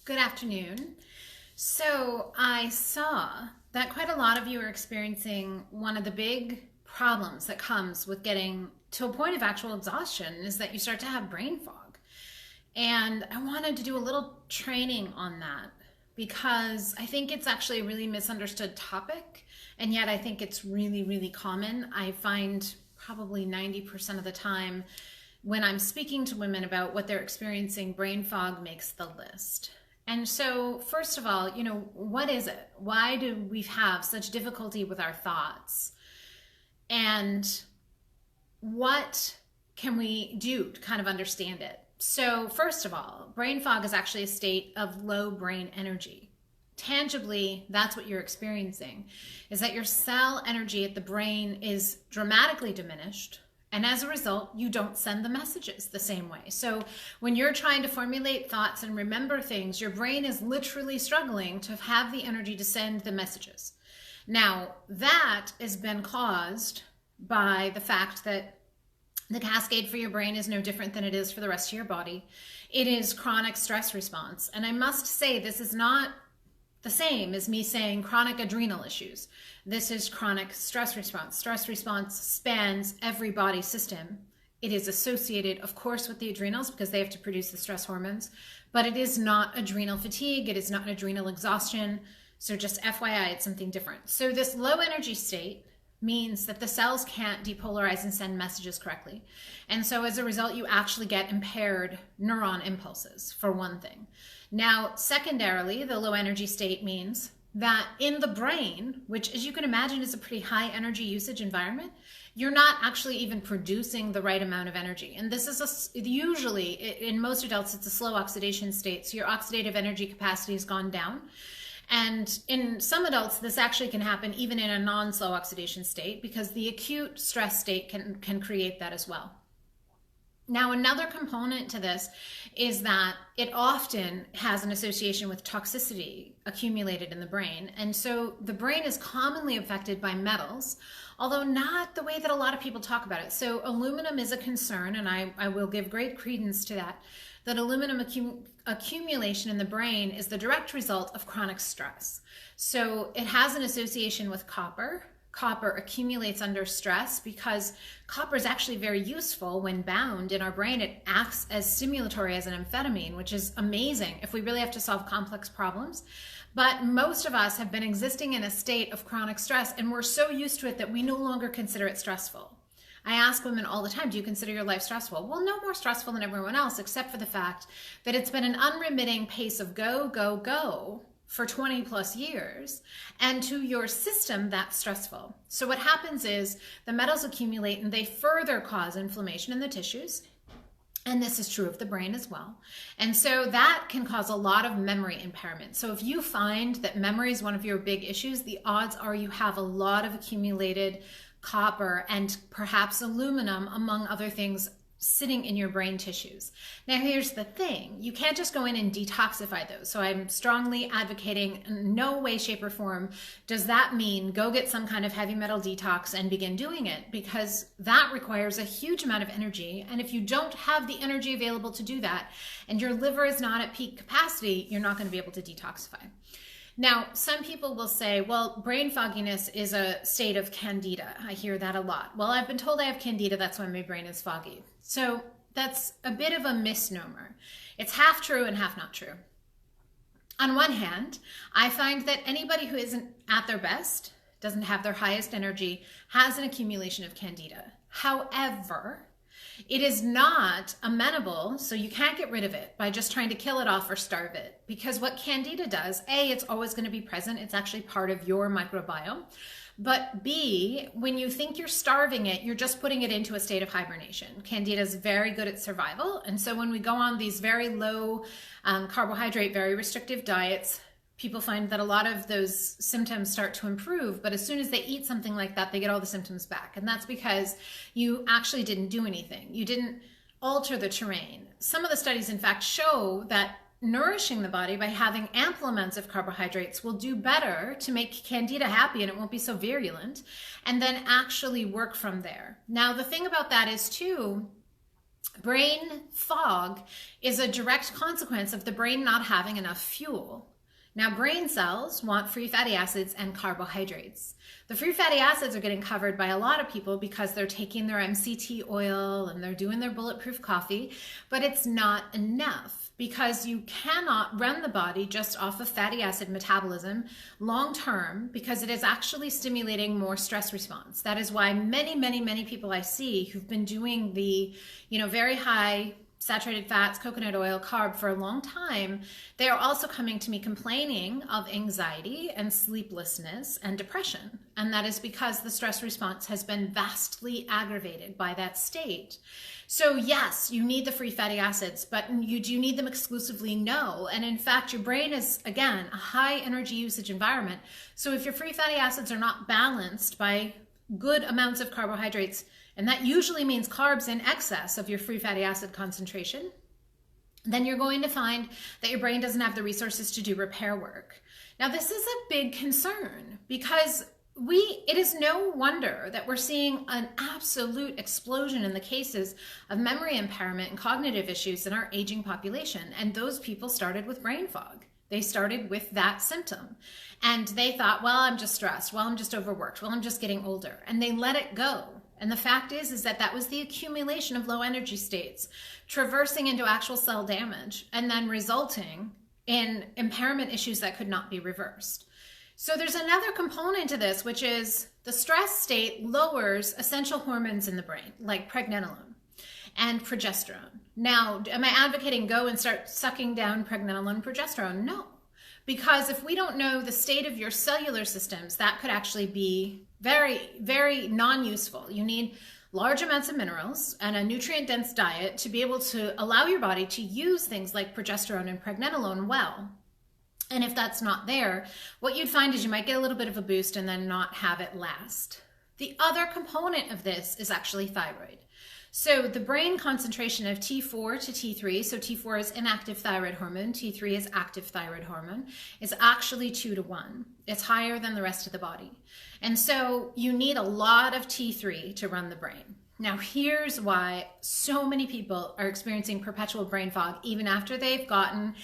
Good afternoon. So I saw that quite a lot of you are experiencing one of the big problems that comes with getting to a point of actual exhaustion is that you start to have brain fog. And I wanted to do a little training on that because I think it's actually a really misunderstood topic. And yet I think it's really, really common. I find probably 90% of the time when I'm speaking to women about what they're experiencing, brain fog makes the list. And so, first of all, what is it? Why do we have such difficulty with our thoughts? And what can we do to kind of understand it? So, first of all, brain fog is actually a state of low brain energy. Tangibly, that's what you're experiencing, is that your cell energy at the brain is dramatically diminished. And as a result, you don't send the messages the same way. So when you're trying to formulate thoughts and remember things, your brain is literally struggling to have the energy to send the messages. Now, that has been caused by the fact that the cascade for your brain is no different than it is for the rest of your body. It is chronic stress response. And I must say, this is not the same as me saying chronic adrenal issues. This is chronic stress response. Stress response spans every body system. It is associated, of course, with the adrenals because they have to produce the stress hormones, but it is not adrenal fatigue. It is not adrenal exhaustion. So just FYI, it's something different. So this low energy state means that the cells can't depolarize and send messages correctly. And so as a result, you actually get impaired neuron impulses, for one thing. Now, secondarily, the low energy state means that in the brain, which as you can imagine is a pretty high energy usage environment, you're not actually even producing the right amount of energy. And this is usually, in most adults, it's a slow oxidation state. So your oxidative energy capacity has gone down. And in some adults, this actually can happen even in a non-slow oxidation state because the acute stress state can create that as well. Now, another component to this is that it often has an association with toxicity accumulated in the brain. And so the brain is commonly affected by metals, although not the way that a lot of people talk about it. So aluminum is a concern, and I will give great credence to that aluminum accumulation in the brain is the direct result of chronic stress. So it has an association with copper. Copper accumulates under stress because copper is actually very useful when bound in our brain. It acts as stimulatory as an amphetamine, which is amazing if we really have to solve complex problems. But most of us have been existing in a state of chronic stress, and we're so used to it that we no longer consider it stressful. I ask women all the time, do you consider your life stressful? Well, no more stressful than everyone else, except for the fact that it's been an unremitting pace of go, go, go for 20 plus years, and to your system, that's stressful. So what happens is the metals accumulate and they further cause inflammation in the tissues. And this is true of the brain as well. And so that can cause a lot of memory impairment. So if you find that memory is one of your big issues, the odds are you have a lot of accumulated copper and perhaps aluminum, among other things, sitting in your brain tissues. Now, here's the thing. You can't just go in and detoxify those. So I'm strongly advocating in no way, shape, or form does that mean go get some kind of heavy metal detox and begin doing it, because that requires a huge amount of energy. And if you don't have the energy available to do that and your liver is not at peak capacity, you're not going to be able to detoxify. Now, some people will say, well, brain fogginess is a state of candida. I hear that a lot. Well, I've been told I have candida, that's why my brain is foggy. So that's a bit of a misnomer. It's half true and half not true. On one hand, I find that anybody who isn't at their best, doesn't have their highest energy, has an accumulation of candida. However, it is not amenable, so you can't get rid of it by just trying to kill it off or starve it. Because what candida does, A, it's always going to be present. It's actually part of your microbiome. But B, when you think you're starving it, you're just putting it into a state of hibernation. Candida is very good at survival. And so when we go on these very low carbohydrate, very restrictive diets, people find that a lot of those symptoms start to improve, but as soon as they eat something like that, they get all the symptoms back. And that's because you actually didn't do anything. You didn't alter the terrain. Some of the studies, in fact, show that nourishing the body by having ample amounts of carbohydrates will do better to make candida happy, and it won't be so virulent, and then actually work from there. Now, the thing about that is too, Brain fog is a direct consequence of the brain not having enough fuel. Now, brain cells want free fatty acids and carbohydrates. The free fatty acids are getting covered by a lot of people because they're taking their MCT oil and they're doing their bulletproof coffee, but it's not enough because you cannot run the body just off of fatty acid metabolism long term, because it is actually stimulating more stress response. That is why many people I see who've been doing the, very high saturated fats, coconut oil, carb for a long time, they are also coming to me complaining of anxiety and sleeplessness and depression. And that is because the stress response has been vastly aggravated by that state. So yes, you need the free fatty acids, but do you need them exclusively? No. And in fact, your brain is, again, a high energy usage environment. So if your free fatty acids are not balanced by good amounts of carbohydrates, and that usually means carbs in excess of your free fatty acid concentration, then you're going to find that your brain doesn't have the resources to do repair work. Now, this is a big concern because it is no wonder that we're seeing an absolute explosion in the cases of memory impairment and cognitive issues in our aging population. And those people started with brain fog. They started with that symptom. And they thought, well, I'm just stressed. Well, I'm just overworked. Well, I'm just getting older. And they let it go. And the fact is that was the accumulation of low energy states traversing into actual cell damage and then resulting in impairment issues that could not be reversed. So there's another component to this, which is the stress state lowers essential hormones in the brain, like pregnenolone and progesterone. Now, am I advocating go and start sucking down pregnenolone and progesterone? No. Because if we don't know the state of your cellular systems, that could actually be very, very non-useful. You need large amounts of minerals and a nutrient-dense diet to be able to allow your body to use things like progesterone and pregnenolone well. And if that's not there, what you'd find is you might get a little bit of a boost and then not have it last. The other component of this is actually thyroid. So the brain concentration of T4 to T3, so T4 is inactive thyroid hormone, T3 is active thyroid hormone, is actually 2 to 1. It's higher than the rest of the body. And so you need a lot of T3 to run the brain. Now, here's why so many people are experiencing perpetual brain fog, even after they've gotten,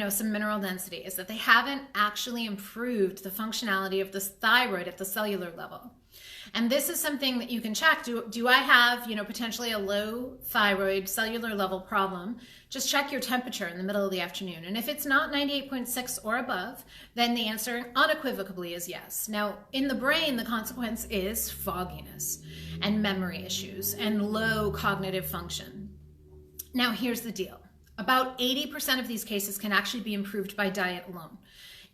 some mineral density, is that they haven't actually improved the functionality of the thyroid at the cellular level. And this is something that you can check. Do I have, potentially a low thyroid cellular level problem? Just check your temperature in the middle of the afternoon. And if it's not 98.6 or above, then the answer unequivocally is yes. Now, in the brain, the consequence is fogginess and memory issues and low cognitive function. Now, here's the deal. About 80% of these cases can actually be improved by diet alone.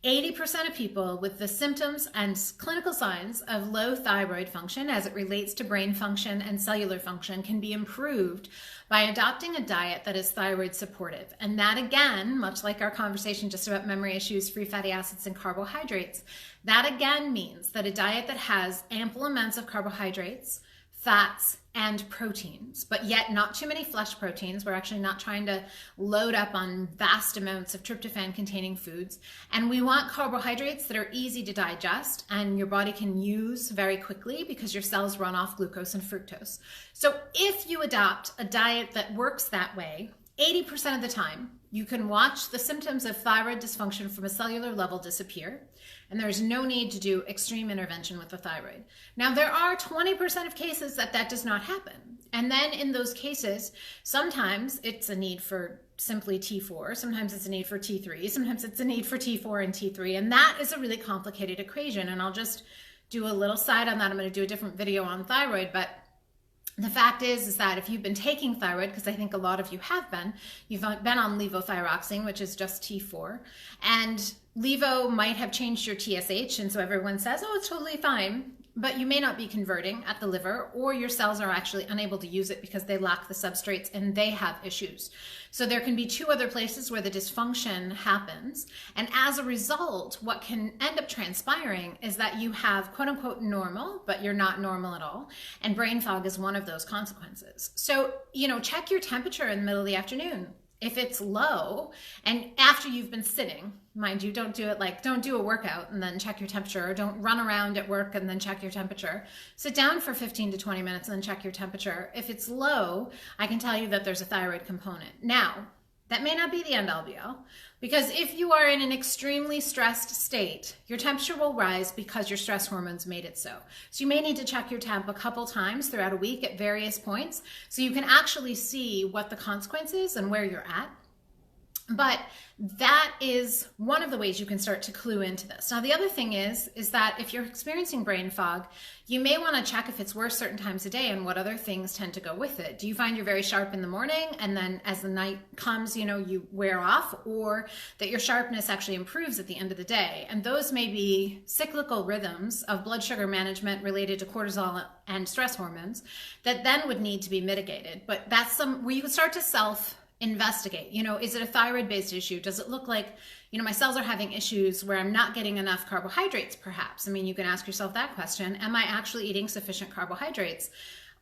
80% of people with the symptoms and clinical signs of low thyroid function as it relates to brain function and cellular function can be improved by adopting a diet that is thyroid supportive. And that, again, much like our conversation just about memory issues, free fatty acids, and carbohydrates, that again means that a diet that has ample amounts of carbohydrates, fats, and proteins, but yet not too many flesh proteins. We're actually not trying to load up on vast amounts of tryptophan containing foods. And we want carbohydrates that are easy to digest and your body can use very quickly because your cells run off glucose and fructose. So if you adopt a diet that works that way, 80% of the time, you can watch the symptoms of thyroid dysfunction from a cellular level disappear, and there's no need to do extreme intervention with the thyroid. Now, there are 20% of cases that does not happen. And then in those cases, sometimes it's a need for simply T4, sometimes it's a need for T3, sometimes it's a need for T4 and T3, and that is a really complicated equation. And I'll just do a little side on that. I'm going to do a different video on thyroid, but the fact is that if you've been taking thyroid, because I think a lot of you have been, you've been on levothyroxine, which is just T4, and levo might have changed your TSH, and so everyone says, oh, it's totally fine, but you may not be converting at the liver, or your cells are actually unable to use it because they lack the substrates and they have issues. So there can be two other places where the dysfunction happens, and as a result, what can end up transpiring is that you have quote unquote normal, but you're not normal at all, and brain fog is one of those consequences. So, check your temperature in the middle of the afternoon. If it's low, and after you've been sitting, mind you, don't do a workout and then check your temperature, or don't run around at work and then check your temperature. Sit down for 15 to 20 minutes and then check your temperature. If it's low, I can tell you that there's a thyroid component. Now, that may not be the end all be all, because if you are in an extremely stressed state, your temperature will rise because your stress hormones made it so. So you may need to check your temp a couple times throughout a week at various points so you can actually see what the consequence is and where you're at. But that is one of the ways you can start to clue into this. Now, the other thing is that if you're experiencing brain fog, you may want to check if it's worse certain times a day and what other things tend to go with it. Do you find you're very sharp in the morning and then as the night comes, you wear off, or that your sharpness actually improves at the end of the day? And those may be cyclical rhythms of blood sugar management related to cortisol and stress hormones that then would need to be mitigated. But that's where you can start to investigate. Is it a thyroid-based issue? Does it look like, my cells are having issues where I'm not getting enough carbohydrates, perhaps? I mean, you can ask yourself that question. Am I actually eating sufficient carbohydrates?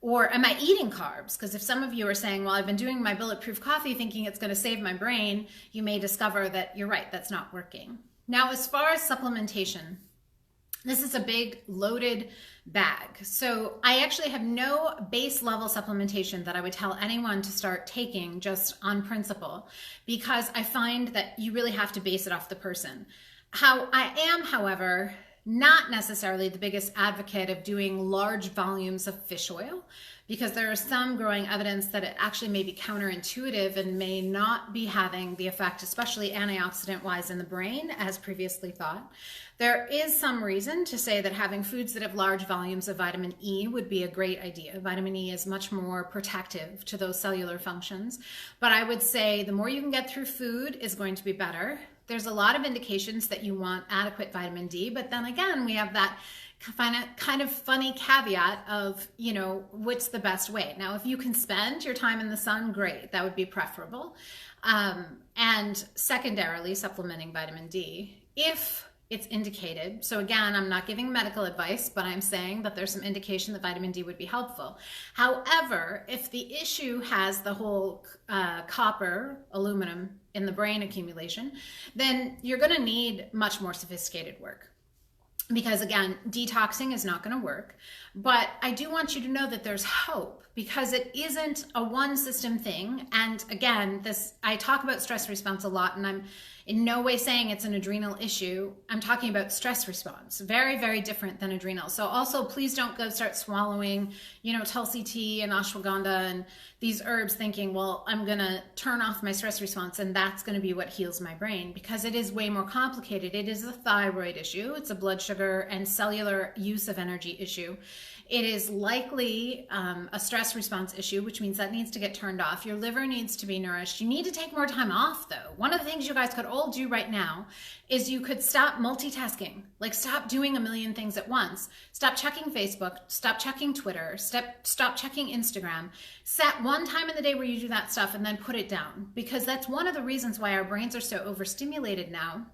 Or am I eating carbs? Because if some of you are saying, well, I've been doing my bulletproof coffee thinking it's going to save my brain, you may discover that you're right, that's not working. Now, as far as supplementation, this is a big loaded bag. So I actually have no base level supplementation that I would tell anyone to start taking just on principle, because I find that you really have to base it off the person. How I am, however, not necessarily the biggest advocate of doing large volumes of fish oil, because there is some growing evidence that it actually may be counterintuitive and may not be having the effect, especially antioxidant-wise in the brain, as previously thought. There is some reason to say that having foods that have large volumes of vitamin E would be a great idea. Vitamin E is much more protective to those cellular functions. But I would say the more you can get through food is going to be better. There's a lot of indications that you want adequate vitamin D, but then again, we have that kind of funny caveat of, what's the best way. Now, if you can spend your time in the sun, great, that would be preferable. And secondarily, supplementing vitamin D, if it's indicated. So again, I'm not giving medical advice, but I'm saying that there's some indication that vitamin D would be helpful. However, if the issue has the whole copper, aluminum in the brain accumulation, then you're going to need much more sophisticated work. Because again, detoxing is not going to work. But I do want you to know that there's hope, because it isn't a one system thing. And again, I talk about stress response a lot, and I'm in no way saying it's an adrenal issue. I'm talking about stress response. Very, very different than adrenal. So also, please don't go start swallowing, Tulsi tea and ashwagandha and these herbs thinking, well, I'm going to turn off my stress response and that's going to be what heals my brain, because it is way more complicated. It is a thyroid issue. It's a blood sugar and cellular use of energy issue. It is likely a stress response issue, which means that needs to get turned off. Your liver needs to be nourished. You need to take more time off, though. One of the things you guys could all do right now is you could stop multitasking. Like, stop doing a million things at once. Stop checking Facebook. Stop checking Twitter. Stop checking Instagram. Set one time in the day where you do that stuff and then put it down. Because that's one of the reasons why our brains are so overstimulated now,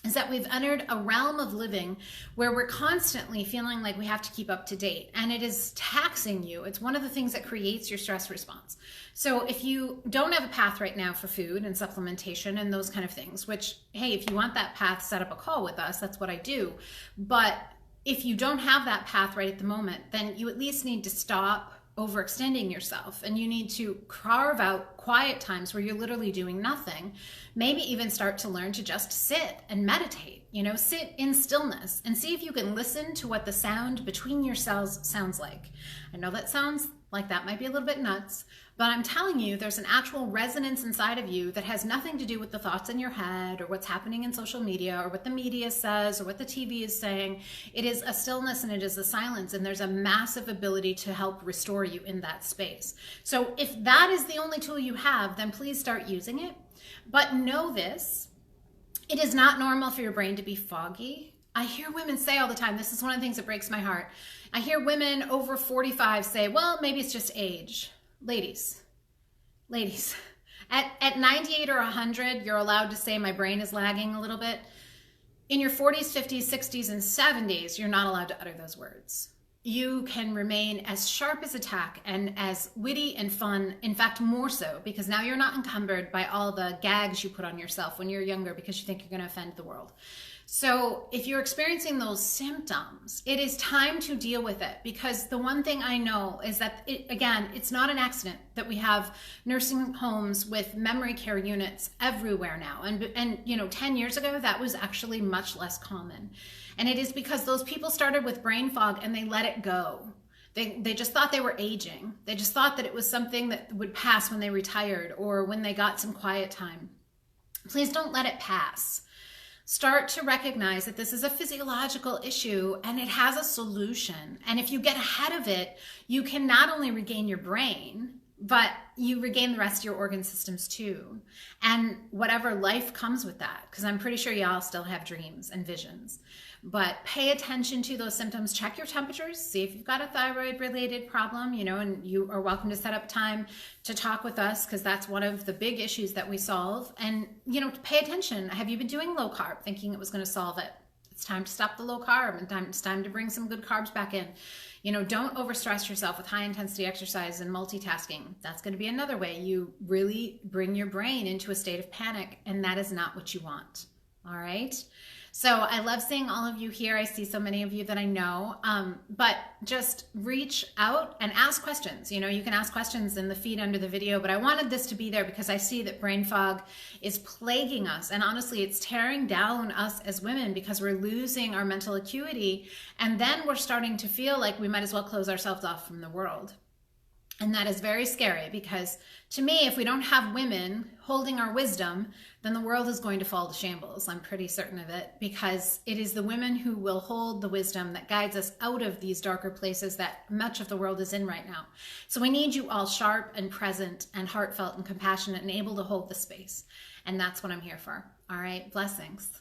is that we've entered a realm of living where we're constantly feeling like we have to keep up to date, and it is taxing you. It's one of the things that creates your stress response. So if you don't have a path right now for food and supplementation and those kind of things, which, hey, if you want that path, set up a call with us. That's what I do. But if you don't have that path right at the moment, then you at least need to stop overextending yourself, and you need to carve out quiet times where you're literally doing nothing. Maybe even start to learn to just sit and meditate, sit in stillness and see if you can listen to what the sound between your cells sounds like. I know that sounds like that might be a little bit nuts, but I'm telling you, there's an actual resonance inside of you that has nothing to do with the thoughts in your head or what's happening in social media or what the media says or what the TV is saying. It is a stillness and it is a silence, and there's a massive ability to help restore you in that space. So if that is the only tool you have, then please start using it. But know this, it is not normal for your brain to be foggy. I hear women say all the time, this is one of the things that breaks my heart. I hear women over 45 say, well, maybe it's just age. Ladies, at 98 or 100, you're allowed to say my brain is lagging a little bit. In your 40s, 50s, 60s, and 70s, you're not allowed to utter those words. you can remain as sharp as a tack and as witty and fun, in fact, more so, because now you're not encumbered by all the gags you put on yourself when you're younger because you think you're going to offend the world. So if you're experiencing those symptoms, it is time to deal with it, because the one thing I know is that, it's not an accident that we have nursing homes with memory care units everywhere now. And 10 years ago, that was actually much less common. And it is because those people started with brain fog and they let it go. They just thought they were aging. They just thought that it was something that would pass when they retired or when they got some quiet time. Please don't let it pass. Start to recognize that this is a physiological issue and it has a solution. And if you get ahead of it, you can not only regain your brain, but you regain the rest of your organ systems too. And whatever life comes with that, because I'm pretty sure y'all still have dreams and visions. But pay attention to those symptoms. Check your temperatures, see if you've got a thyroid related problem, and you are welcome to set up time to talk with us, because that's one of the big issues that we solve. And, pay attention. Have you been doing low carb thinking it was going to solve it? It's time to stop the low carb, and it's time to bring some good carbs back in. Don't overstress yourself with high intensity exercise and multitasking. That's going to be another way you really bring your brain into a state of panic, and that is not what you want. All right. So I love seeing all of you here. I see so many of you that I know, but just reach out and ask questions. You can ask questions in the feed under the video, but I wanted this to be there because I see that brain fog is plaguing us. And honestly, it's tearing down us as women because we're losing our mental acuity. And then we're starting to feel like we might as well close ourselves off from the world. And that is very scary, because to me, if we don't have women holding our wisdom, then the world is going to fall to shambles. I'm pretty certain of it, because it is the women who will hold the wisdom that guides us out of these darker places that much of the world is in right now. So we need you all sharp and present and heartfelt and compassionate and able to hold the space. And that's what I'm here for. All right. Blessings.